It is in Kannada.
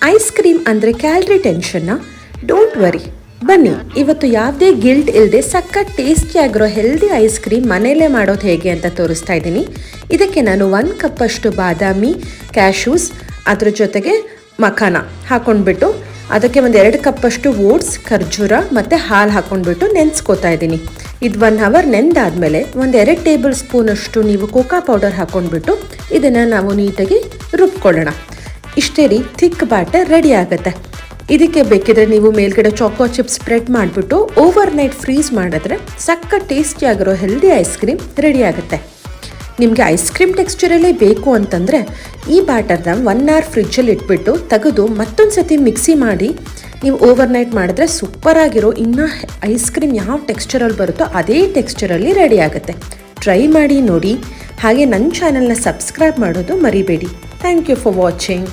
ಐಸ್ ಕ್ರೀಮ್ ಅಂದರೆ ಕ್ಯಾಲರಿ ಟೆನ್ಷನ್ನ? ಡೋಂಟ್ ವರಿ, ಬನ್ನಿ ಇವತ್ತು ಯಾವುದೇ ಗಿಲ್ಟ್ ಇಲ್ಲದೆ ಸಖತ್ ಟೇಸ್ಟಿಯಾಗಿರೋ ಹೆಲ್ದಿ ಐಸ್ ಕ್ರೀಮ್ ಮನೆಯಲ್ಲೇ ಮಾಡೋದು ಹೇಗೆ ಅಂತ ತೋರಿಸ್ತಾ ಇದ್ದೀನಿ. ಇದಕ್ಕೆ ನಾನು 1 ಕಪ್ಪಷ್ಟು ಬಾದಾಮಿ, ಕ್ಯಾಶ್ಯೂಸ್, ಅದ್ರ ಜೊತೆಗೆ ಮಖಾನ ಹಾಕ್ಕೊಂಡ್ಬಿಟ್ಟು ಅದಕ್ಕೆ 2 ಕಪ್ಪಷ್ಟು ಓಟ್ಸ್, ಖರ್ಜೂರ ಮತ್ತು ಹಾಲು ಹಾಕ್ಕೊಂಡ್ಬಿಟ್ಟು ನೆನೆಸ್ಕೋತಾ ಇದ್ದೀನಿ. ಇದು 1 ಅವರ್ ನೆಂದಾದಮೇಲೆ 2 ಟೇಬಲ್ ಸ್ಪೂನಷ್ಟು ನೀವು ಕೋಕಾ ಪೌಡರ್ ಹಾಕ್ಕೊಂಡ್ಬಿಟ್ಟು ಇದನ್ನು ನಾವು ನೀಟಾಗಿ ರುಬ್ಕೊಳ್ಳೋಣ. ಇಷ್ಟೇ ರೀ ಥಿಕ್ ಬ್ಯಾಟರ್ ರೆಡಿ ಆಗುತ್ತೆ. ಇದಕ್ಕೆ ಬೇಕಿದ್ರೆ ನೀವು ಮೇಲ್ಗಡೆ ಚಾಕೋ ಚಿಪ್ಸ್ ಸ್ಪ್ರೆಡ್ ಮಾಡಿಬಿಟ್ಟು ಓವರ್ ನೈಟ್ ಫ್ರೀಸ್ ಮಾಡಿದ್ರೆ ಸಖತ್ ಟೇಸ್ಟಿಯಾಗಿರೋ ಹೆಲ್ದಿ ಐಸ್ ಕ್ರೀಮ್ ರೆಡಿ ಆಗುತ್ತೆ. ನಿಮಗೆ ಐಸ್ ಕ್ರೀಮ್ ಟೆಕ್ಸ್ಚರಲ್ಲೇ ಬೇಕು ಅಂತಂದರೆ ಈ ಬ್ಯಾಟರ್ನ 1 ಅವರ್ ಫ್ರಿಜ್ಜಲ್ಲಿ ಇಟ್ಬಿಟ್ಟು ತೆಗೆದು ಮತ್ತೊಂದು ಸತಿ ಮಿಕ್ಸಿ ಮಾಡಿ ನೀವು ಓವರ್ ನೈಟ್ ಮಾಡಿದ್ರೆ ಸೂಪರಾಗಿರೋ ಇನ್ನೂ ಐಸ್ ಕ್ರೀಮ್ ಯಾವ ಟೆಕ್ಸ್ಚರಲ್ಲಿ ಬರುತ್ತೋ ಅದೇ ಟೆಕ್ಸ್ಚರಲ್ಲಿ ರೆಡಿ ಆಗುತ್ತೆ. ಟ್ರೈ ಮಾಡಿ ನೋಡಿ. ಹಾಗೆ ನನ್ನ ಚಾನಲ್ನ ಸಬ್ಸ್ಕ್ರೈಬ್ ಮಾಡೋದು ಮರಿಬೇಡಿ. Thank you for watching.